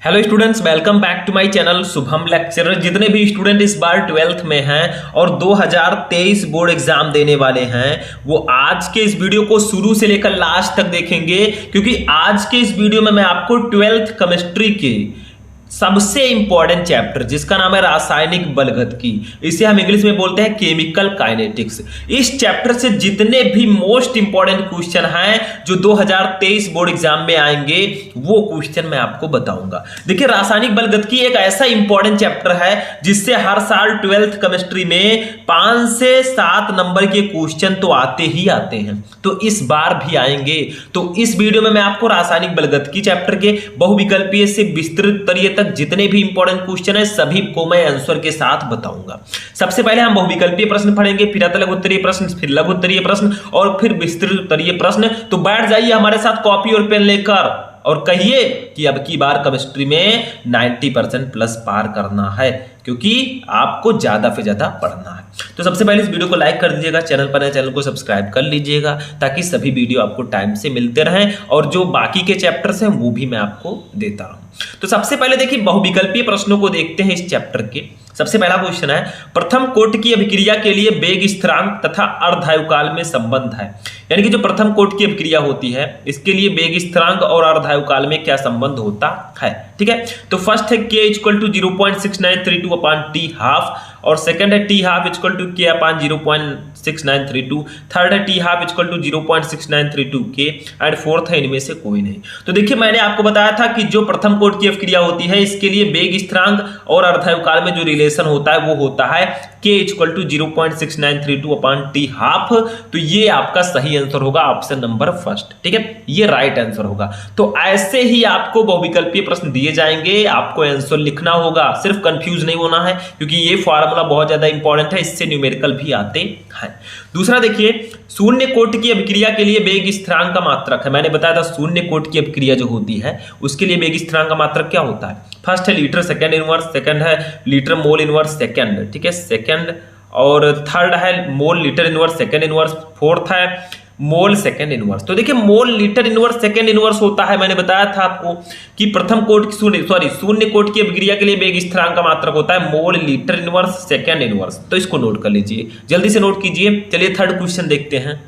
Hello students, welcome back to my channel Shubham lecturer. जितने भी student इस बार 12th में हैं और 2023 बोर्ड एग्जाम देने वाले हैं वो आज के इस वीडियो को शुरू से लेकर लास्ट तक देखेंगे, क्योंकि आज के इस वीडियो में मैं आपको 12th केमिस्ट्री के सबसे इंपॉर्टेंट चैप्टर जिसका नाम है रासायनिक बलगतिकी, इसे हम इंग्लिश में बोलते हैं केमिकल काइनेटिक्स, इस चैप्टर से जितने भी मोस्ट इंपॉर्टेंट क्वेश्चन हैं जो 2023 बोर्ड एग्जाम में आएंगे वो क्वेश्चन मैं आपको बताऊंगा। देखिए, रासायनिक बलगतिकी एक ऐसा इंपॉर्टेंट चैप्टर है जिससे हर साल 12th केमिस्ट्री में 5 से 7 नंबर के क्वेश्चन तो आते ही आते हैं, तो इस बार भी आएंगे। तो इस वीडियो में मैं आपको रासायनिक बलगतिकी चैप्टर के बहुविकल्पीय से विस्तृत तरीके तक जितने भी इंपॉर्टेंट क्वेश्चन है सभी को मैं आंसर के साथ बताऊंगा। सबसे पहले हम बहुविकल्पीय प्रश्न पढ़ेंगे, फिर लघु उत्तरीय प्रश्न, फिर लघु उत्तरीय प्रश्न और फिर विस्तृत उत्तरीय प्रश्न। तो बैठ जाइए हमारे साथ कॉपी और पेन लेकर और कहिए कि अब की बार केमिस्ट्री में 90% प्लस पार करना है, क्योंकि आपको ज्यादा से ज्यादा पढ़ना है। तो सबसे पहले इस वीडियो को लाइक कर दीजिएगा, चैनल पर नए चैनल को सब्सक्राइब कर लीजिएगा ताकि सभी वीडियो आपको टाइम से मिलते रहें और जो बाकी के चैप्टर्स हैं वो भी मैं आपको देता रहूं। तो सबसे पहले देखिए, बहुविकल्पीय प्रश्नों को देखते हैं इस चैप्टर के। सबसे पहला क्वेश्चन है, प्रथम कोट की अभिक्रिया के लिए वेग स्थिरांक तथा अर्धायुकाल में संबंध है। यानी कि जो प्रथम कोट की अभिक्रिया होती है इसके लिए वेग स्थिरांक और अर्धायुकाल में क्या संबंध होता है। ठीक है, तो फर्स्ट है k = 0.6932 अपान t हाफ, और सेकंड है t हाफ = k अपान 0.6932, थर्ड है t half = 0.6932 k and fourth है इनमें से कोई नहीं। तो देखिए, मैंने आपको बताया था कि जो प्रथम कोट की अभिक्रिया होती है इसके लिए वेग स्थिरांक और अर्धायुकाल में जो रिलेशन होता है वो होता है k = 0.6932 अपान t हाफ। तो ये आपका सही आंसर होगा, ऑप्शन नंबर फर्स्ट। ठीक है, ये राइट आंसर होगा। तो ऐसे ही आपको बहुविकल्पीय प्रश्न दिए जाएंगे, आपको आंसर लिखना होगा, सिर्फ कंफ्यूज नहीं होना है, क्योंकि ये फॉर्मूला बहुत ज्यादा इंपॉर्टेंट है, इससे न्यूमेरिकल भी आते हैं। दूसरा देखिए, शून्य कोट की अभिक्रिया के लिए वेग स्थिरांक का मात्रक है। मैंने बताया था शून्य कोट की अभिक्रिया जो होती है उसके लिए वेग स्थिरांक का मात्रक क्या होता है। फर्स्ट है लीटर सेकंड इनवर्स, सेकंड है लीटर मोल इनवर्स सेकंड, ठीक है, सेकंड, और थर्ड है mole litre inverse second inverse, fourth है मोल सेकंड इनवर्स। तो देखिए, mole litre inverse second inverse होता है, मैंने बताया था आपको कि प्रथम कोट शून्य कोट की अभिक्रिया के लिए वेग स्थिरांक का मात्रक होता है mole litre inverse second inverse. तो इसको नोट कर लीजिए, जल्दी से नोट कीजिए। चलिए थर्ड क्वेश्चन देखते हैं।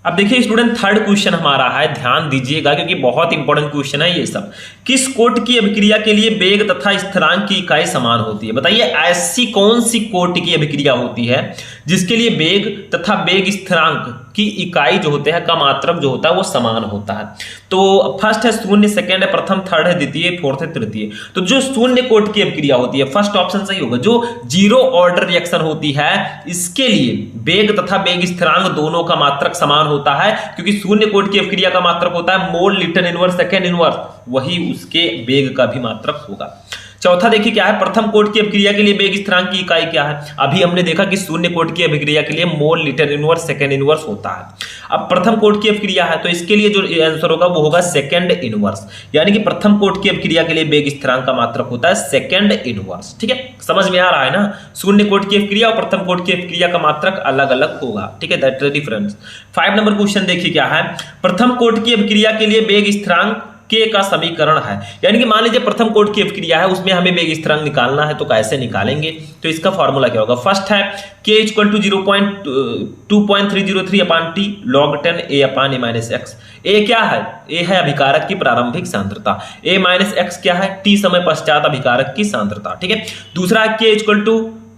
अब देखिए स्टूडेंट, थर्ड क्वेश्चन हमारा है, ध्यान दीजिएगा क्योंकि बहुत इंपॉर्टेंट क्वेश्चन है ये सब। किस कोट की अभिक्रिया के लिए वेग तथा स्थिरांक की इकाई समान होती है। बताइए, ऐसी कौन सी कोट की अभिक्रिया होती है जिसके लिए वेग तथा वेग स्थिरांक की इकाई जो होते हैं का मात्रक जो होता है वो समान होता है। तो फर्स्ट है शून्य, सेकंड है प्रथम, थर्ड है द्वितीय, फोर्थ है तृतीय। तो जो शून्य कोट की अभिक्रिया होती है, फर्स्ट ऑप्शन सही होगा। जो जीरो ऑर्डर रिएक्शन होती है इसके लिए वेग तथा वेग स्थिरांक दोनों का मात्रक समान होता है, क्योंकि शून्य कोट की अभिक्रिया का मात्रक होता है mole litre inverse second inverse, वही उसके वेग का भी मात्रक होगा। चौथा देखिए क्या है, प्रथम कोट की अभिक्रिया के लिए वेग स्थिरांक की इकाई क्या है। अभी हमने देखा कि शून्य कोट की अभिक्रिया के लिए mole litre inverse second inverse होता है। अब प्रथम कोट की अभिक्रिया है तो इसके लिए जो आंसर होगा वो होगा सेकंड इनवर्स, यानी कि प्रथम कोट की अभिक्रिया के लिए वेग स्थिरांक का मात्रक होता है सेकंड इनवर्स। ठीक है, समझ में आ रहा है ना। शून्य कोट की अभिक्रिया और प्रथम कोट की अभिक्रिया का मात्रक अलग अलग होगा। ठीक है, that is the difference. 5 number question देखिए क्या है, प्रथम कोट की अभिक्रिया के लिए वेग स्थिरांक के का समीकरण है। यानी कि मान लीजिए प्रथम कोट की अभिक्रिया है, उसमें हमें वेग स्थिरांक निकालना है, तो कैसे निकालेंगे। तो इसका फॉर्मूला क्या होगा। फर्स्ट है k = 0.2303 upon t log 10 a upon a - x। a क्या है, a है अभिकारक की प्रारंभिक सांद्रता, a - x क्या है, t समय पश्चात अभिकारक की सांद्रता। ठीक है, दूसरा है k =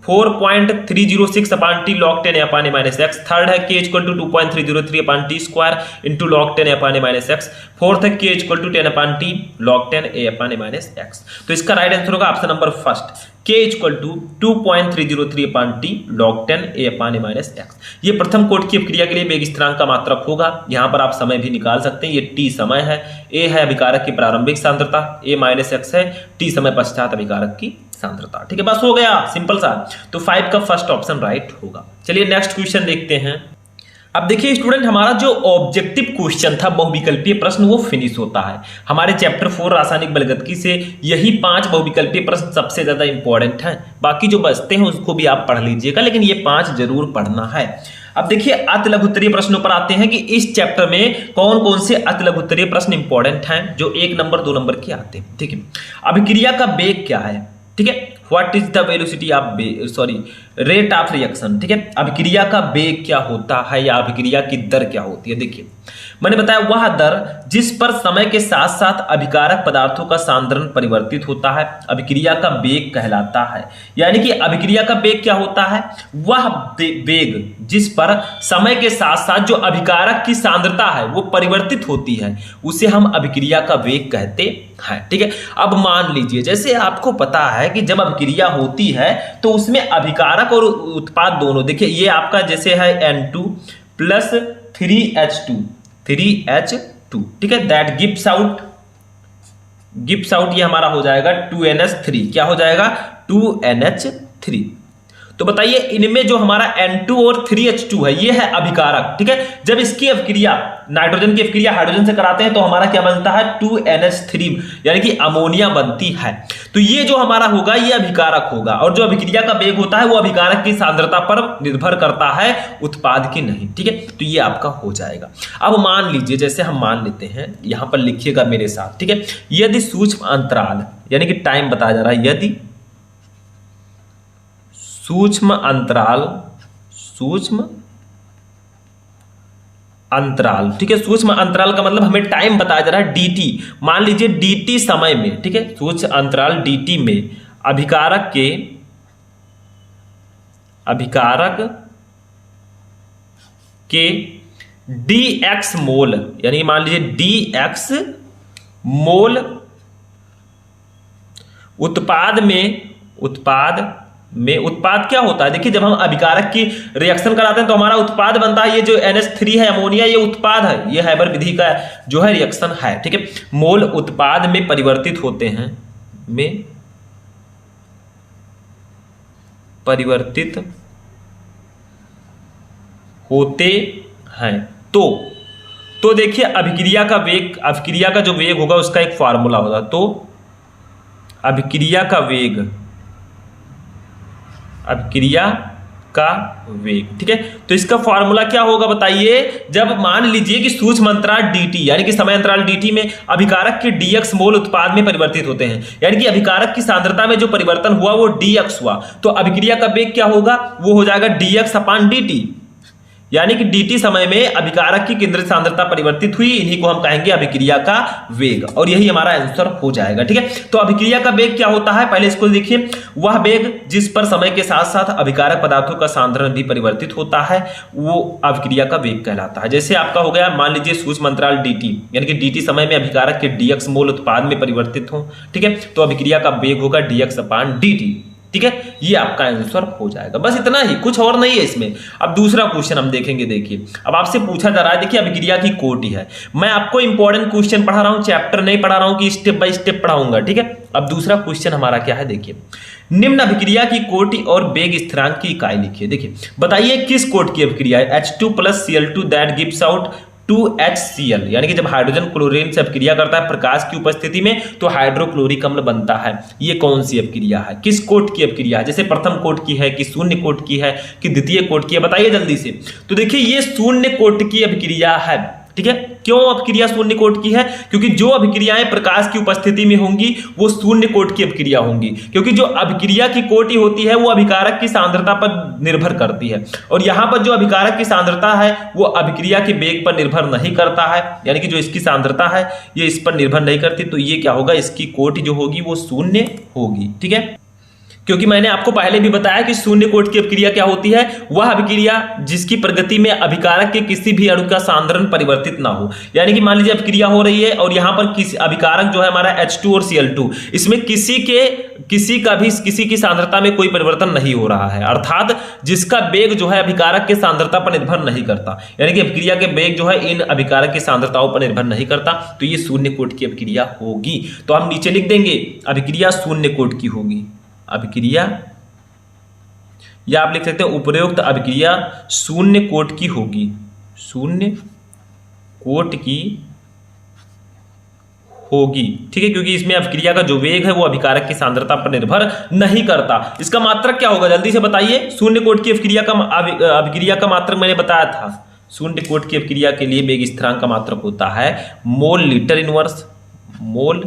4.306 upon t log 10 a upon a - x। Third है k = 2.303 upon t square into log 10 a upon a - x। Fourth है k = 10 upon t log 10 a upon a - x। तो इसका राइट आंसर होगा option number first, k = 2.303 upon t log 10 a upon a - x। ये प्रथम coat की अभिक्रिया के लिए वेग स्थिरांक का मात्रक होगा। यहाँ पर आप समय भी निकाल सकते हैं, ये t समय है, a है अभिकारक की प्रारंभिक सांद्रता, a - x है t समय पश्चात अभिकारक की सांद्रता। ठीक है, बस हो गया, सिंपल सा। तो 5 का फर्स्ट ऑप्शन राइट होगा। चलिए नेक्स्ट क्वेश्चन देखते हैं। अब देखिए स्टूडेंट, हमारा जो ऑब्जेक्टिव क्वेश्चन था बहुविकल्पीय प्रश्न वो फिनिश होता है। हमारे चैप्टर 4 रासायनिक बलगतिकी से यही 5 बहुविकल्पीय प्रश्न सबसे ज्यादा इंपॉर्टेंट हैं। बाकी जो बचते हैं उसको भी आप पढ़ लीजिएगा, लेकिन ये 5 जरूर पढ़ना है। अब देखिए अति लघु उत्तरीय प्रश्नों पर आते हैं कि इस चैप्टर में कौन कौन से अति लघु उत्तरीय प्रश्न इंपॉर्टेंट हैं जो 1 नंबर 2 नंबर के आते हैं। ठीक है, अभिक्रिया का वेग क्या है, ठीक है, what is the velocity of rate of reaction. ठीक है, अभिक्रिया का वेग क्या होता है या अभिक्रिया की दर क्या होती है। देखिए मैंने बताया वह दर जिस पर समय के साथ साथ अभिकारक पदार्थों का सांद्रण परिवर्तित होता है अभिक्रिया का वेग कहलाता है। यानी कि अभिक्रिया का वेग क्या होता है, वह वेग जिस पर समय के साथ साथ जो अभिकारक की सांद्रता है वो परिवर्तित होती है उसे हम अभिक्रिया का वेग कहते हैं। ठीक है, अब मान लीजिए जैसे आपको पता है कि जब अभिक्रिया होती है तो उसमें अभिकारक और उत्पाद दोनों, देखिए ये आपका जैसे है N2 प्लस 3H2, ठीक है, दैट गिव्स आउट ये हमारा हो जाएगा 2NH3। क्या हो जाएगा 2NH3। तो बताइए इनमें जो हमारा N2 और 3H2 है ये है अभिकारक। ठीक है, जब इसकी अभिक्रिया नाइट्रोजन की अभिक्रिया हाइड्रोजन से कराते हैं तो हमारा क्या बनता है 2NH3 यानी कि अमोनिया बनती है। तो ये जो हमारा होगा ये अभिकारक होगा और जो अभिक्रिया का वेग होता है वो अभिकारक की सांद्रता पर निर्भर करता है, उत्पाद की नहीं। ठीक है, तो ये आपका हो जाएगा। अब मान लीजिए जैसे हम मान लेते हैं, यहां पर लिखिएगा मेरे साथ। ठीक है, यदि सूक्ष्म अंतराल यानी कि टाइम बताया जा रहा है, यदि सूक्ष्म अंतराल, ठीक है, सूक्ष्म अंतराल का मतलब हमें टाइम बताया जा रहा है dt। मान लीजिए dt समय में, ठीक है, सूक्ष्म अंतराल dt में अभिकारक के dx मोल, यानी मान लीजिए dx मोल उत्पाद क्या होता है। देखिए जब हम अभिकारक की रिएक्शन कराते हैं तो हमारा उत्पाद बनता है, ये जो NH3 है अमोनिया ये उत्पाद है, ये हैबर विधि का जो है रिएक्शन है। ठीक है, मोल उत्पाद में परिवर्तित होते हैं तो देखिए अभिक्रिया का जो वेग होगा उसका एक फार्मूला होगा। तो अभिक्रिया का वेग, ठीक है, तो इसका फार्मूला क्या होगा बताइए। जब मान लीजिए कि सूक्ष्म अंतराल dt यानी कि समय अंतराल dt में अभिकारक के dx मोल उत्पाद में परिवर्तित होते हैं, यानी कि अभिकारक की सांद्रता में जो परिवर्तन हुआ वो dx हुआ, तो अभिक्रिया का वेग क्या होगा, वो हो जाएगा dx अपान dt। यानी कि dt समय में अभिकारक की केंद्रित सांद्रता परिवर्तित हुई, इन्हीं को हम कहेंगे अभिक्रिया का वेग, और यही हमारा आंसर हो जाएगा। ठीक है, तो अभिक्रिया का वेग क्या होता है पहले इसको देखिए, वह वेग जिस पर समय के साथ साथ अभिकारक पदार्थों का सांद्रण भी परिवर्तित होता है वो अभिक्रिया का वेग कहलाता है। जैसे आपका हो गया मान लीजिए सूक्ष्म अंतराल dt, यानी कि dt समय में अभिकारक के dx मोल उत्पाद में परिवर्तित हो, ठीक है, तो अभिक्रिया का वेग होगा dx अपान dt। ठीक है, ये आपका आंसर हो जाएगा, बस इतना ही, कुछ और नहीं है इसमें। अब दूसरा क्वेश्चन हम देखेंगे। देखिए अब आपसे पूछा जा रहा है, देखिए अभिक्रिया की कोटि है, मैं आपको इंपॉर्टेंट क्वेश्चन पढ़ा रहा हूं, चैप्टर नहीं पढ़ा रहा हूं कि स्टेप बाय स्टेप पढ़ाऊंगा। ठीक है, अब दूसरा क्वेश्चन हमारा क्या है, देखिए निम्न अभिक्रिया की कोटि और वेग स्थिरांक की इकाई लिखिए। देखिए बताइए किस कोटि की अभिक्रिया है, H2 plus Cl2 that gives out 2HCl, यानी कि जब हाइड्रोजन क्लोरीन से अपक्रिया करता है प्रकाश की उपस्थिति में तो हाइड्रोक्लोरिक अम्ल बनता है। ये कौन सी अपक्रिया है, किस कोट की अपक्रिया है, जैसे प्रथम कोट की है कि शून्य कोट की है कि द्वितीय कोट की है, बताइए जल्दी से। तो देखिए ये शून्य कोट की अपक्रिया है। ठीक है, क्यों अपक्रिया शून्य कोट की है, क्योंकि जो अभिक्रियाएं प्रकाश की उपस्थिति में होंगी वो शून्य कोट की अभिक्रिया होंगी, क्योंकि जो अभिक्रिया की कोटि होती है वो अभिकारक की सांद्रता पर निर्भर करती है, और यहां पर जो अभिकारक की सांद्रता है वो अभिक्रिया के वेग पर निर्भर नहीं करता है, यानी कि जो इसकी सांद्रता है ये इस पर निर्भर नहीं करती, तो ये क्या होगा, इसकी कोटि जो होगी वो शून्य होगी। ठीक है, क्योंकि मैंने आपको पहले भी बताया कि शून्य कोट की अभिक्रिया क्या होती है, वह अभिक्रिया जिसकी प्रगति में अभिकारक के किसी भी अणु का सांद्रण परिवर्तित ना हो, यानी कि मान लीजिए अभिक्रिया हो रही है और यहां पर किसी अभिकारक जो है हमारा H2 और Cl2, इसमें किसी की सांद्रता में कोई परिवर्तन नहीं हो रहा है, अर्थात जिसका वेग जो है अभिकारक के सांद्रता पर निर्भर नहीं करता, यानी कि अभिक्रिया के वेग जो है इन अभिकारक की सांद्रताओं पर निर्भर नहीं करता, तो ये शून्य कोट की अभिक्रिया होगी। तो हम नीचे लिख देंगे अभिक्रिया शून्य कोट की होगी, अभिक्रिया, या आप लिख सकते हैं उपरोक्त अभिक्रिया शून्य कोट की होगी, शून्य कोट की होगी, ठीक है, क्योंकि इसमें अभिक्रिया का जो वेग है वो अभिकारक की सांद्रता पर निर्भर नहीं करता। इसका मात्रक क्या होगा जल्दी से बताइए। शून्य कोट की अभिक्रिया का मात्रक मैंने बताया था। शून्य कोट की अभिक्रिया के लिए वेग स्थिरांक का मात्रक होता है mole litre inverse, mole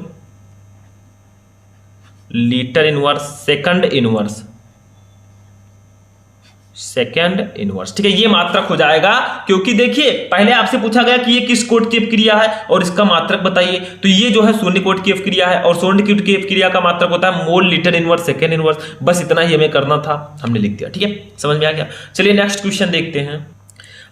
litre inverse second inverse, second inverse, ठीक है। ये मात्रक हो जाएगा, क्योंकि देखिए पहले आपसे पूछा गया कि ये किस कोट की अपक्रिया है और इसका मात्रक बताइए, तो ये जो है शून्य कोट की अपक्रिया है और शून्य कोट की अपक्रिया का मात्रक होता है mole litre inverse second inverse. बस इतना ही हमें करना था, हमने लिख दिया, ठीक है, समझ में आ गया। चलिए नेक्स्ट क्वेश्चन देखते हैं।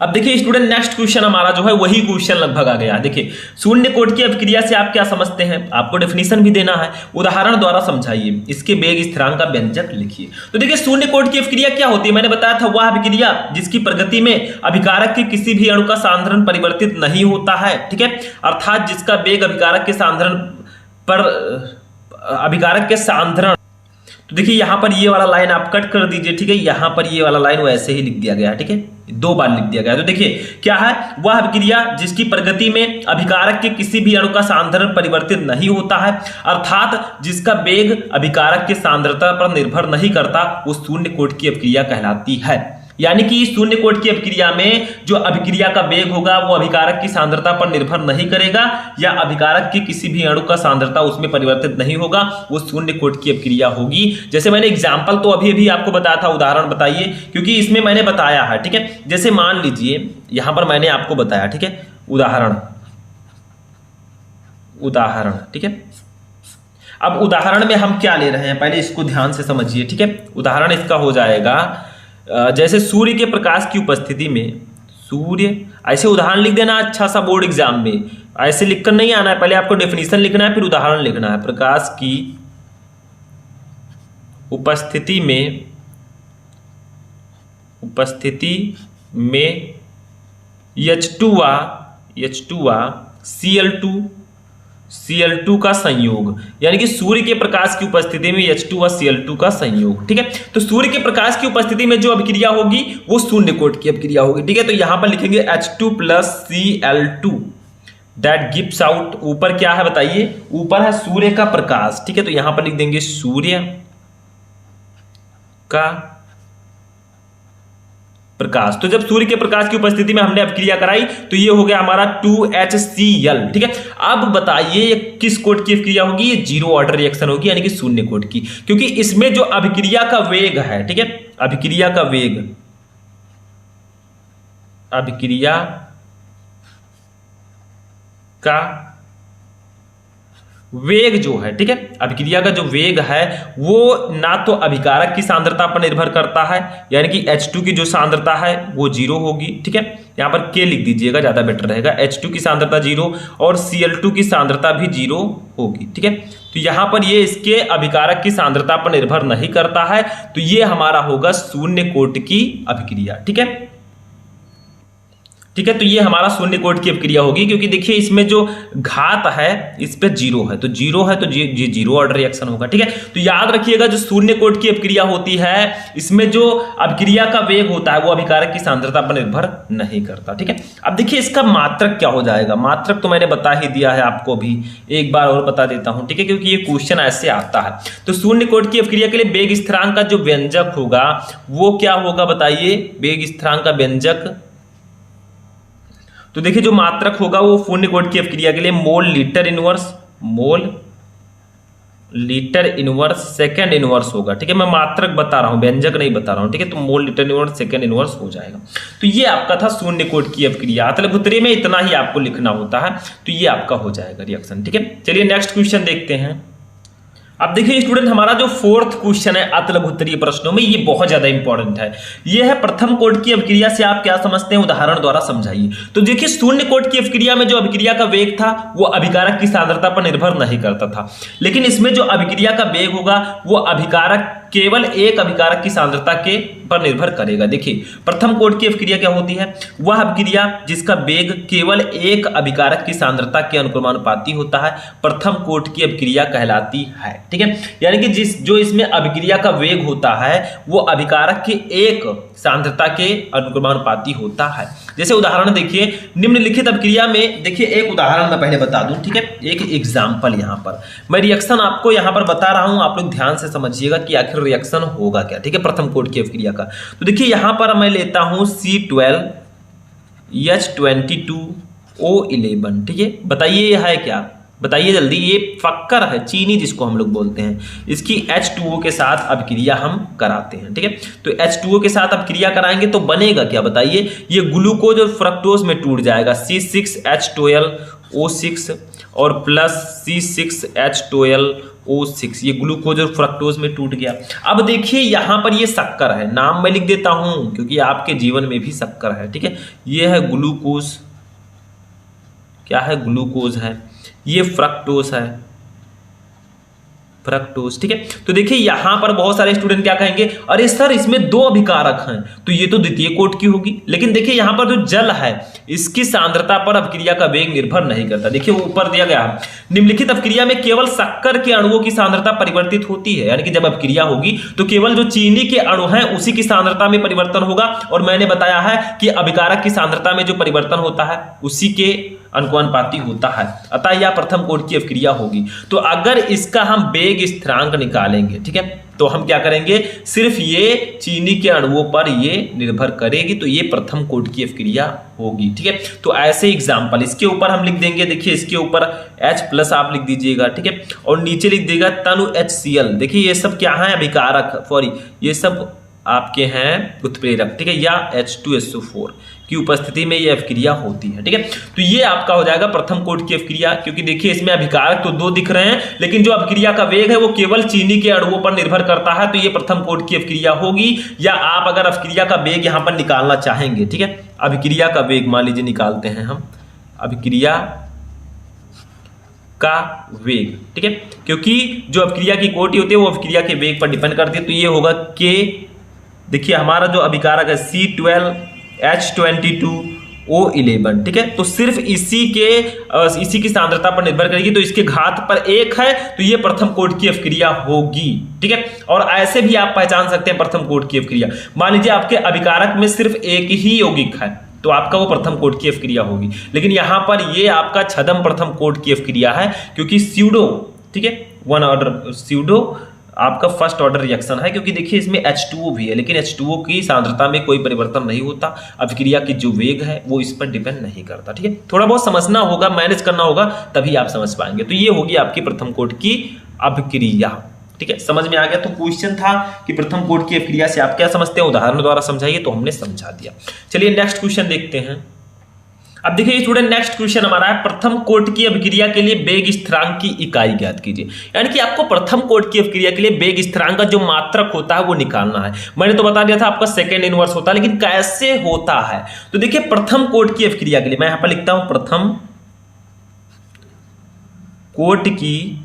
अब देखिए स्टूडेंट, नेक्स्ट क्वेश्चन हमारा जो है वही क्वेश्चन लगभग आ गया। देखिए शून्य कोट की अपक्रिया से आप क्या समझते हैं, आपको डेफिनेशन भी देना है, उदाहरण द्वारा समझाइए, इसके वेग स्थिरांक का व्यंजक लिखिए। तो देखिए शून्य कोट की अपक्रिया क्या होती है, मैंने बताया था वह अपक्रिया जिसकी प्रगति में अभिकारक के किसी भी अणु का सांद्रण परिवर्तित नहीं होता है, ठीक है, अर्थात जिसका वेग अभिकारक के सांद्रण पर अभिकारक के सांद्रण। तो देखिए यहां पर ये वाला लाइन आप कट कर दीजिए, ठीक है, यहां पर ये वाला लाइन वैसे ही लिख दिया गया है, ठीक है, 2 बार लिख दिया गया है। तो देखिए क्या है, वह अभिक्रिया जिसकी प्रगति में अभिकारक के किसी भी अणु का सांद्रण परिवर्तित नहीं होता है, अर्थात जिसका वेग अभिकारक के सांद्रता पर निर्भर नहीं करता, वो शून्य कोट की अपक्रिया कहलाती है। यानी कि शून्य कोट की अपक्रिया में जो अभिक्रिया का वेग होगा वो अभिकारक की सांद्रता पर निर्भर नहीं करेगा, या अभिकारक की किसी भी अणु का सांद्रता उसमें परिवर्तित नहीं होगा, वो शून्य कोट की अपक्रिया होगी। जैसे मैंने एग्जांपल तो अभी आपको बताया था, उदाहरण बताइए, क्योंकि इसमें मैंने बताया है, ठीक है। जैसे मान लीजिए यहां पर मैंने आपको बताया, ठीक है, उदाहरण, ठीक है। अब उदाहरण में हम क्या ले रहे हैं पहले इसको ध्यान से समझिए, ठीक है। उदाहरण इसका हो जाएगा जैसे सूर्य के प्रकाश की उपस्थिति में, सूर्य, ऐसे उदाहरण लिख देना अच्छा सा बोर्ड एग्जाम में, ऐसे लिखकर नहीं आना है, पहले आपको डेफिनेशन लिखना है फिर उदाहरण लिखना है। प्रकाश की उपस्थिति में H2 Cl2 का संयोग, यानी कि सूर्य के प्रकाश की उपस्थिति में H2 Cl2 का संयोग, ठीक है। तो सूर्य के प्रकाश की उपस्थिति में जो अभिक्रिया होगी वो शून्य कोट की अभिक्रिया होगी, ठीक है। तो यहां पर लिखेंगे H2 + Cl2 that gives out, ऊपर क्या है बताइए, ऊपर है सूर्य का प्रकाश, ठीक है, तो यहां पर लिख देंगे सूर्य का प्रकाश। तो जब सूर्य के प्रकाश की उपस्थिति में हमने अभिक्रिया कराई तो ये हो गया हमारा 2HCl, ठीक है। अब बताइए ये किस कोट की अभिक्रिया होगी, ये जीरो ऑर्डर रिएक्शन होगी, यानी कि शून्य कोट की, क्योंकि इसमें जो अभिक्रिया का वेग है, ठीक है, अभिक्रिया का वेग जो है, ठीक है, अभिक्रिया का जो वेग है वो ना तो अभिकारक की सांद्रता पर निर्भर करता है, यानी कि H2 की जो सांद्रता है वो 0 होगी, ठीक है, यहां पर K लिख दीजिएगा ज्यादा बेटर रहेगा। H2 की सांद्रता 0 और Cl2 की सांद्रता भी 0 होगी, ठीक है। तो यहां पर ये इसके अभिकारक की सांद्रता पर निर्भर नहीं करता है, तो ये हमारा होगा शून्य कोट की अभिक्रिया, ठीक है, ठीक है। तो ये हमारा शून्य कोट की अभिक्रिया होगी, क्योंकि देखिए इसमें जो घात है इस पे 0 है, तो 0 है तो ये जीरो ऑर्डर रिएक्शन होगा, ठीक है। तो याद रखिएगा जो शून्य कोट की अभिक्रिया होती है इसमें जो अभिक्रिया का वेग होता है वो अभिकारक की सांद्रता पर निर्भर नहीं करता, ठीक है। अब देखिए इसका मात्रक क्या हो जाएगा, मात्रक तो मैंने बता ही दिया है आपको, भी एक बार और बता देता हूं, ठीक है, क्योंकि ये क्वेश्चन ऐसे आता है। तो शून्य कोट की अभिक्रिया के लिए वेग स्थिरांक का जो व्यंजक होगा वो क्या होगा बताइए, वेग स्थिरांक का व्यंजक, तो देखिए जो मात्रक होगा वो शून्य कोट की अभिक्रिया के लिए mole litre inverse second inverse होगा, ठीक है। मैं मात्रक बता रहा हूं, व्यंजक नहीं बता रहा हूं, ठीक है। तो mole litre inverse second inverse हो जाएगा। तो ये आपका था शून्य कोट की अभिक्रिया, अतलभुत्री में इतना ही आपको लिखना होता है, तो ये आपका हो जाएगा रिएक्शन, ठीक है। चलिए नेक्स्ट क्वेश्चन देखते हैं। अब देखिए स्टूडेंट, हमारा जो 4th क्वेश्चन है अतलभुत्तरीय प्रश्नों में, ये बहुत ज्यादा इंपॉर्टेंट है। ये है प्रथम कोट की अभिक्रिया से आप क्या समझते हैं, उदाहरण द्वारा समझाइए। तो देखिए शून्य कोट की अभिक्रिया में जो अभिक्रिया का वेग था वो अभिकारक की सांद्रता पर निर्भर नहीं करता था, लेकिन इसमें जो अभिक्रिया का वेग होगा वो अभिकारक केवल एक अभिकारक की सांद्रता के पर निर्भर करेगा। देखिए प्रथम कोटि की अभिक्रिया क्या होती है, वह अभिक्रिया जिसका वेग केवल एक अभिकारक की सांद्रता के अनुक्रमानुपाती होता है प्रथम कोटि की अभिक्रिया कहलाती है। ठीक है, यानी कि जो इसमें अभिक्रिया का वेग होता है वो अभिकारक के एक सांद्रता के अनुक्रमानुपाती होता है। जैसे उदाहरण देखिए, निम्नलिखित अभिक्रिया में, देखिए एक उदाहरण मैं पहले बता दूं, ठीक है, एक एग्जांपल यहां पर मैं रिएक्शन आपको यहां पर बता रहा हूं, आप लोग ध्यान से समझिएगा कि आखिर रिएक्शन होगा क्या। ठीक है, प्रथम कोटि की अभिक्रिया का तो देखिए यहां पर मैं लेता हूं C12H22O11। ठीक है, बताइए यह है क्या, बताइए जल्दी। ये फक्कर है, चीनी जिसको हम लोग बोलते हैं, इसकी H2O के साथ अभिक्रिया हम कराते हैं। ठीक है, तो H2O के साथ अभिक्रिया कराएंगे तो बनेगा क्या बताइए, ये ग्लूकोज और फ्रक्टोज में टूट जाएगा, C6H12O6 और प्लस C6H12O6, ये ग्लूकोज और फ्रक्टोज में टूट गया। अब देखिए यहां पर ये शक्कर है, नाम मैं लिख देता हूं क्योंकि आपके जीवन में भी शक्कर है। ठीक है, ये है ग्लूकोज, क्या है, ग्लूकोज है, ये फ्रक्टोज है, फ्रक्टोज। ठीक है, तो देखिए यहां पर बहुत सारे स्टूडेंट क्या कहेंगे, अरे सर इसमें दो अभिकारक हैं तो ये तो द्वितीय कोटि की होगी। लेकिन देखिए यहां पर जो जल है इसकी सांद्रता पर अभिक्रिया का वेग निर्भर नहीं करता। देखिए ऊपर दिया गया है, निम्नलिखित अभिक्रिया में केवल शक्कर के अणुओं की सांद्रता परिवर्तित होती है, यानी कि जब अभिक्रिया होगी तो केवल जो चीनी के अणु हैं उसी की सांद्रता में परिवर्तन होगा। और मैंने बताया है कि अभिकारक की सांद्रता में जो परिवर्तन होता है उसी के अनुपाती होता है, अतः यह प्रथम कोटि की अभिक्रिया होगी। तो अगर इसका हम वेग स्थिरांक निकालेंगे, ठीक है, तो हम क्या करेंगे, सिर्फ ये चीनी के अणुओं पर ये निर्भर करेगी, तो ये प्रथम कोटि की अभिक्रिया होगी। ठीक है, तो ऐसे एग्जांपल इसके ऊपर हम लिख देंगे। देखिए इसके ऊपर H+ आप लिख दीजिएगा, ठीक है, और नीचे लिख देगा तनु HCl। देखिए ये सब क्या है, अभिकारक, सॉरी ये सब आपके हैं उत्प्रेरक। ठीक है, या H2SO4 की उपस्थिति में यह अभिक्रिया होती है। ठीक है, तो ये आपका हो जाएगा प्रथम कोटि की अभिक्रिया, क्योंकि देखिए इसमें अभिकारक तो दो दिख रहे हैं लेकिन जो अभिक्रिया का वेग है वो केवल चीनी के अणुओं पर निर्भर करता है, तो ये प्रथम कोटि की अभिक्रिया होगी। या आप अगर अभिक्रिया का वेग यहां पर निकालना चाहेंगे, ठीक है, अभिक्रिया का वेग मान लीजिए निकालते हैं हम, अभिक्रिया का वेग, ठीक है, क्योंकि जो अभिक्रिया की कोटि होती है वो अभिक्रिया के वेग पर डिपेंड करती है, तो ये होगा K। देखिए हमारा जो अभिकारक है C12H22O11, ठीक है, तो सिर्फ इसी की सांद्रता पर निर्भर करेगी, तो इसके घात पर 1 है, तो ये प्रथम कोटि की अभिक्रिया होगी। ठीक है, और ऐसे भी आप पहचान सकते हैं प्रथम कोटि की अभिक्रिया। मान लीजिए आपके अभिकारक में सिर्फ एक ही यौगिक है तो आपका वो प्रथम कोटि की अभिक्रिया होगी, लेकिन यहां पर ये आपका छद्म प्रथम कोटि की अभिक्रिया है, क्योंकि स्यूडो, ठीक है, वन ऑर्डर स्यूडो आपका फर्स्ट ऑर्डर रिएक्शन है, क्योंकि देखिए इसमें H2O भी है लेकिन H2O की सांद्रता में कोई परिवर्तन नहीं होता, अभिक्रिया की जो वेग है वो इस पर डिपेंड नहीं करता। ठीक है, थोड़ा बहुत समझना होगा, मैनेज करना होगा, तभी आप समझ पाएंगे। तो ये होगी आपकी प्रथम कोटि की अभिक्रिया। ठीक है, समझ में आ गया। तो क्वेश्चन था कि प्रथम कोटि की अभिक्रिया से आप क्या समझते हैं, उदाहरण द्वारा समझाइए, तो हमने समझा दिया। चलिए नेक्स्ट क्वेश्चन देखते हैं। अब देखिए स्टूडेंट, नेक्स्ट क्वेश्चन हमारा है, प्रथम कोटि की अभिक्रिया के लिए वेग स्थिरांक की इकाई ज्ञात कीजिए। यानी कि आपको प्रथम कोटि की अभिक्रिया के लिए वेग स्थिरांक का जो मात्रक होता है वो निकालना है। मैंने तो बता दिया था आपका सेकेंड इनवर्स होता है, लेकिन कैसे होता है, तो देखिए प्रथम कोटि की अभिक्रिया के लिए मैं यहां पर लिखता हूं, प्रथम कोटि की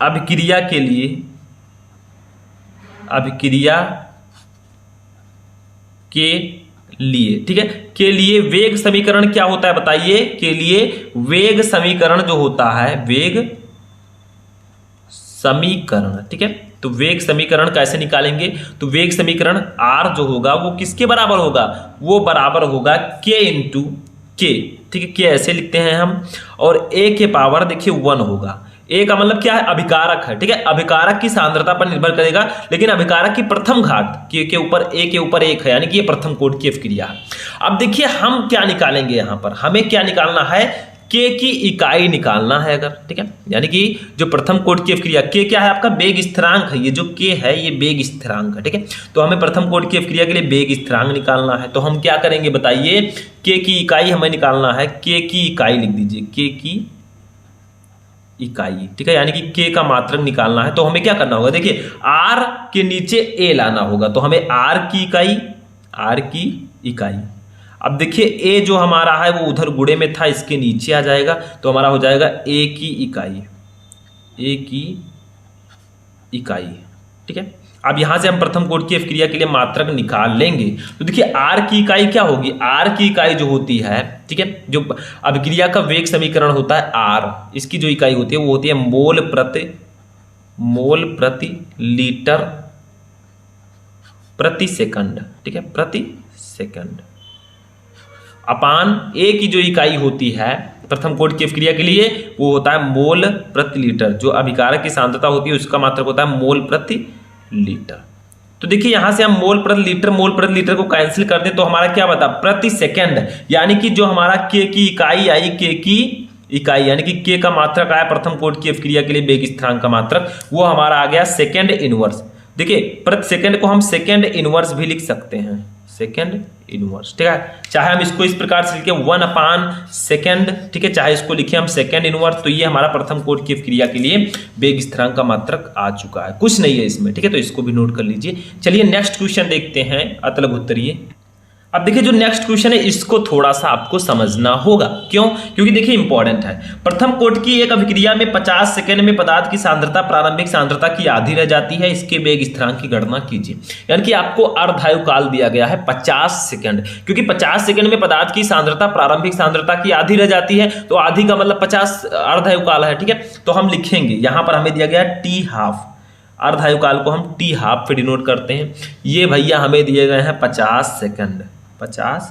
अभिक्रिया के लिए, अभिक्रिया के लिए, ठीक है, के लिए वेग समीकरण क्या होता है बताइए। के लिए वेग समीकरण जो होता है, वेग समीकरण, ठीक है, तो वेग समीकरण कैसे निकालेंगे, तो वेग समीकरण R जो होगा वो किसके बराबर होगा, वो बराबर होगा K × K। ठीक है, K ऐसे लिखते हैं हम, और A के पावर देखिए 1 होगा। A का मतलब क्या है, अभिकारक है। ठीक है, अभिकारक की सांद्रता पर निर्भर करेगा, लेकिन अभिकारक की प्रथम घात K के ऊपर A के ऊपर 1 है, यानी कि ये प्रथम कोटि की अभिक्रिया है। अब देखिए हम क्या निकालेंगे, यहां पर हमें क्या निकालना है, K की इकाई निकालना है अगर, ठीक है, यानी कि जो प्रथम कोटि की अभिक्रिया, K क्या है आपका, वेग स्थिरांक है, ये जो K है ये वेग स्थिरांक है। ठीक है, तो हमें प्रथम कोटि की अभिक्रिया के लिए वेग स्थिरांक निकालना है, तो हम क्या करेंगे बताइए, K की इकाई हमें निकालना है, K की इकाई लिख दीजिए, K की इकाई, ठीक है, यानी कि K का मात्रक निकालना है। तो हमें क्या करना होगा, देखिए R के नीचे A लाना होगा, तो हमें R की इकाई, अब देखिए A जो हमारा है वो उधर गुणे में था, इसके नीचे आ जाएगा, तो हमारा हो जाएगा A की इकाई, ठीक है। अब यहां से हम प्रथम कोटि की अभिक्रिया के लिए मात्रक निकाल लेंगे। तो देखिए आर की इकाई क्या होगी, आर की इकाई जो होती है, ठीक है, जो अभिक्रिया का वेग समीकरण होता है आर, इसकी जो इकाई होती है वो होती है मोल प्रति लीटर प्रति सेकंड, ठीक है, प्रति सेकंड, अपान ए की जो इकाई होती है प्रथम कोटि की अभिक्रिया के लिए वो होता है मोल प्रति लीटर। जो अभिकारक की सांद्रता होती है उसका मात्रक होता है मोल प्रति लीटर। तो देखिए यहां से हम मोल प्रति लीटर को कैंसिल कर दें तो हमारा क्या बता, प्रति सेकंड, यानी कि जो हमारा के की इकाई आई, के की इकाई यानी कि के का मात्रक आया प्रथम कोटि की अभिक्रिया के लिए वेग स्थिरांक का मात्रक, वो हमारा आ गया सेकंड इनवर्स। देखिए प्रति सेकंड को हम सेकंड इनवर्स भी लिख सकते हैं, सेकंड इनवर्स, ठीक है। चाहे हम इसको इस प्रकार से लिखें 1/सेकंड, ठीक है, चाहे इसको लिखें हम सेकंड इनवर्स। तो ये हमारा प्रथम कोटि की अभिक्रिया के लिए वेग स्थिरांक का मात्रक आ चुका है, कुछ नहीं है इसमें, ठीक है। तो इसको भी नोट कर लीजिए। चलिए नेक्स्ट क्वेश्चन देखते हैं, अतलग उत्तरीय। अब देखिए जो नेक्स्ट क्वेश्चन है इसको थोड़ा सा आपको समझना होगा, क्यों, क्योंकि देखिए इंपॉर्टेंट है। प्रथम कोटि की एक अभिक्रिया में 50 सेकंड में पदार्थ की सांद्रता प्रारंभिक सांद्रता की आधी रह जाती है, इसके वेग स्थिरांक की गणना कीजिए। यानी कि आपको अर्धायु काल दिया गया है 50 सेकंड, क्योंकि 50 सेकंड में पदार्थ की सांद्रता प्रारंभिक सांद्रता की आधी रह जाती है, तो आधी का मतलब 50 अर्धायु काल है, ठीक है। तो हम लिखेंगे यहां पर हमें दिया गया टी हाफ, अर्धायु काल को हम टी हाफ पे डिनोट करते हैं। ये भैया हमें दिए गए हैं 50 सेकंड, 50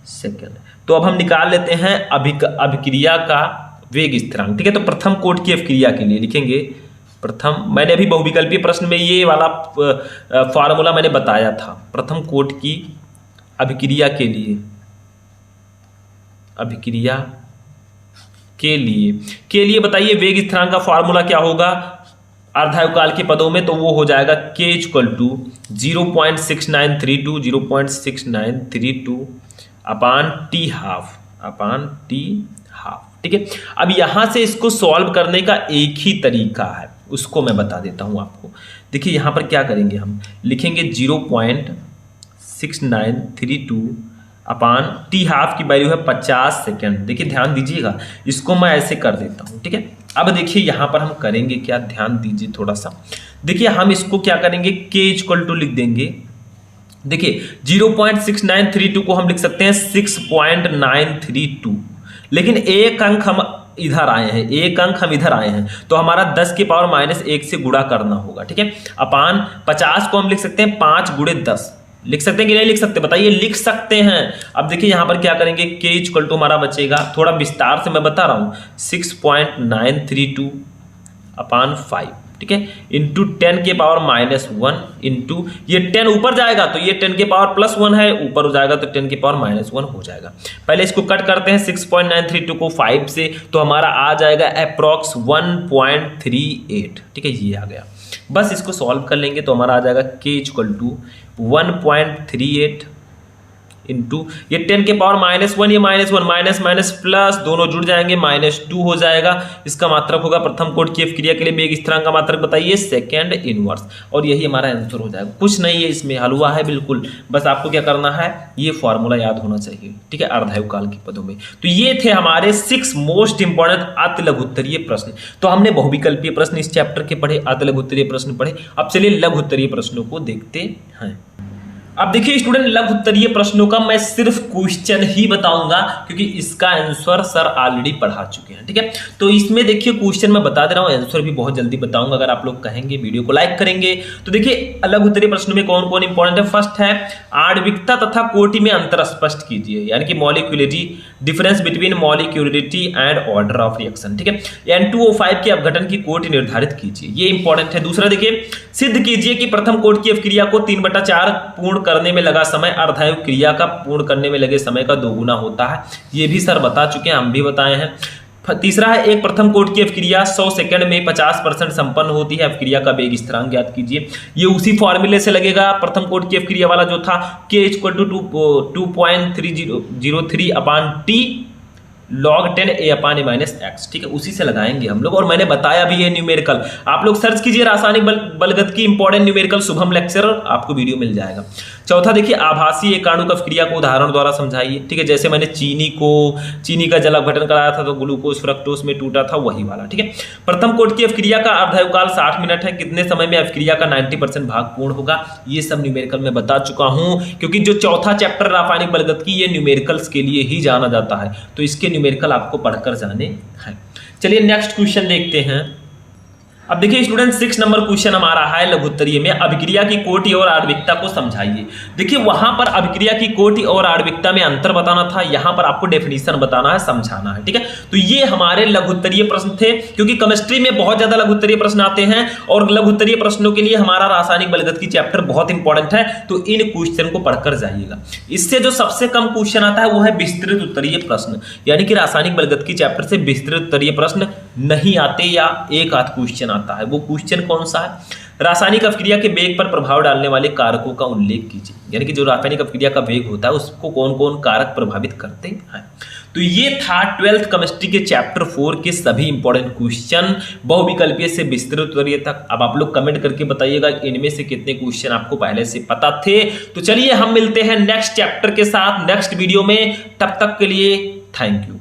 सेकंड। तो अब हम निकाल लेते हैं अभिक्रिया का वेग स्थिरांक, ठीक है। तो प्रथम कोटि की अभिक्रिया के लिए लिखेंगे प्रथम, मैंने अभी बहुविकल्पीय प्रश्न में ये वाला फॉर्मूला मैंने बताया था। प्रथम कोटि की अभिक्रिया के लिए, अभिक्रिया के लिए बताइए वेग स्थिरांक का फॉर्मूला क्या होगा अर्धायु काल के पदों में। तो वो हो जाएगा k = 0.6932 अपान टी हाफ, ठीक है। अब यहां से इसको सॉल्व करने का एक ही तरीका है, उसको मैं बता देता हूं आपको। देखिए यहां पर क्या करेंगे, हम लिखेंगे 0.6932 अपान टी हाफ की वैल्यू है 50 सेकंड। देखिए ध्यान दीजिएगा, इसको मैं ऐसे कर देता हूं, ठीक है। अब देखिए यहां पर हम करेंगे क्या, ध्यान दीजिए थोड़ा सा। देखिए हम इसको क्या करेंगे, k = लिख देंगे। देखिए 0.6932 को हम लिख सकते हैं 6.932, लेकिन एक अंक हम इधर आए हैं, एक अंक हम इधर आए हैं, तो हमारा 10 की पावर -1 से गुणा करना होगा, ठीक है। अपान 50 को हम लिख सकते हैं 5 × 10, लिख सकते हैं कि नहीं लिख सकते, बताइए, लिख सकते हैं। अब देखिए यहां पर क्या करेंगे, k = हमारा बचेगा, थोड़ा विस्तार से मैं बता रहा हूं, 6.932 अपान 5, ठीक है, इंटू 10 की पावर -1 इंटू ये 10 ऊपर जाएगा तो ये 10 की पावर +1 है, ऊपर हो जाएगा तो 10 की पावर -1 हो जाएगा। पहले इसको कट करते हैं 6.932 को 5 से, तो हमारा आ जाएगा अप्रॉक्स 1.38, ठीक है, ये आ गया। बस इसको सॉल्व कर लेंगे तो हमारा आ जाएगा k = 1.38 इंटू ये 10 के पावर -1, ये -1 माइनस प्लस दोनों जुड़ जाएंगे, -2 हो जाएगा। इसका मात्रक होगा प्रथम कोटि की अभिक्रिया के लिए वेग स्थिरांक का मात्रक बताइए, सेकंड इनवर्स, और यही हमारा आंसर हो जाएगा। कुछ नहीं है इसमें, हलवा है बिल्कुल, बस आपको क्या करना है, ये फॉर्मूला याद होना चाहिए, ठीक है, अर्धायु काल के पदों में। तो ये थे हमारे 6 मोस्ट इंपॉर्टेंट अति लघु उत्तरीय प्रश्न। तो हमने बहुविकल्पीय प्रश्न इस चैप्टर के पढ़े, अति लघु उत्तरीय प्रश्न पढ़े। अब चलिए लघु उत्तरीय प्रश्नों को देखते हैं। अब देखिए स्टूडेंट, लघु उत्तरीय प्रश्नों का मैं सिर्फ क्वेश्चन ही बताऊंगा, क्योंकि इसका आंसर सर ऑलरेडी पढ़ा चुके हैं, ठीक है। तो इसमें देखिए क्वेश्चन मैं बता दे रहा हूं, आंसर भी बहुत जल्दी बताऊंगा अगर आप लोग कहेंगे, वीडियो को लाइक करेंगे। तो देखिए लघु उत्तरीय प्रश्न में कौन कौन इंपॉर्टेंट है। फर्स्ट है आणविकता तथा कोटि में अंतर स्पष्ट कीजिए, यानी कि molecularity, difference between molecularity and order of reaction, ठीक है। N2O5 के अपघटन की कोटि निर्धारित कीजिए, ये इंपॉर्टेंट है। दूसरा देखिए, सिद्ध कीजिए कि प्रथम कोटि की अभिक्रिया को 3/4 पूर्ण करने में लगा समय अर्धायु क्रिया का पूर्ण करने में लगे समय का 2 गुना होता है, ये भी सर बता चुके हैं, हम भी बताए हैं। तीसरा है एक प्रथम कोटि की अभिक्रिया 100 सेकंड में 50% संपन्न होती है, अभिक्रिया का वेग स्थिरांक ज्ञात कीजिए। ये उसी फॉर्मूले से लगेगा, प्रथम कोटि की अभिक्रिया वाला जो था, k = 2.3003 upon t log 10 a upon a minus x, ठीक है, उसी से लगाएंगे हम लोग। और मैंने बताया भी ये न्यूमेरिकल, आप लोग सर्च कीजिए रासायनिक बलगत इंपॉर्टेंट न्यूमेरिकल शुभम लेक्चर, आपको वीडियो मिल जाएगा। चौथा देखिए, आभासी एकाणुक अभिक्रिया को उदाहरण द्वारा समझाइए, ठीक है, जैसे मैंने चीनी का जल अपघटन कराया था तो ग्लूकोज फ्रक्टोज में टूटा था, वही वाला, ठीक है। प्रथम कोट की अभिक्रिया का अर्धायुकाल 60 मिनट है, कितने समय में अभिक्रिया का 90% भाग पूर्ण होगा, ये सब न्यूमेरिकल में बता चुका हूं, क्योंकि जो चौथा चैप्टर रासायनिक बलगत की, ये न्यूमेरिकल्स के लिए ही जाना जाता है, तो इसके न्यूमेरिकल आपको पढ़कर जाने हैं। चलिए नेक्स्ट क्वेश्चन देखते हैं। अब देखिए स्टूडेंट 6 नंबर क्वेश्चन हमारा है लघुत्तरीय में, अभिक्रिया की कोटि और आणविकता को समझाइए। देखिए वहां पर अभिक्रिया की कोटि और आणविकता में अंतर बताना था, यहां पर आपको डेफिनेशन बताना है, समझाना है, ठीक है। तो ये हमारे लघुत्तरीय प्रश्न थे, क्योंकि केमिस्ट्री में बहुत ज्यादा लघुत्तरीय प्रश्न आते हैं और लघुत्तरीय प्रश्नों के लिए हमारा रासायनिक बलगत की चैप्टर बहुत इंपॉर्टेंट है, तो इन क्वेश्चन को पढ़कर जाइएगा। इससे जो सबसे कम क्वेश्चन आता है वो है विस्तृत उत्तरीय प्रश्न, यानी कि रासायनिक बलगत की चैप्टर से विस्तृत उत्तरीय प्रश्न नहीं आते या एक आध क्वेश्चन आता है। वो क्वेश्चन कौन सा है? रासायनिक अभिक्रिया के वेग पर प्रभाव डालने वाले कारकों का उल्लेख कीजिए, यानी कि जो रासायनिक अभिक्रिया का वेग होता है उसको कौन कौन कारक प्रभावित करते हैं। तो ये था 12th केमिस्ट्री के चैप्टर 4 के सभी इंपॉर्टेंट क्वेश्चन, बहुविकल्पीय से विस्तृत उत्तरीय तक। अब आप लोग कमेंट करके बताइएगा इनमें से कितने क्वेश्चन आपको पहले से पता थे। तो चलिए हम मिलते हैं नेक्स्ट चैप्टर के साथ नेक्स्ट वीडियो में, तब तक के लिए थैंक यू।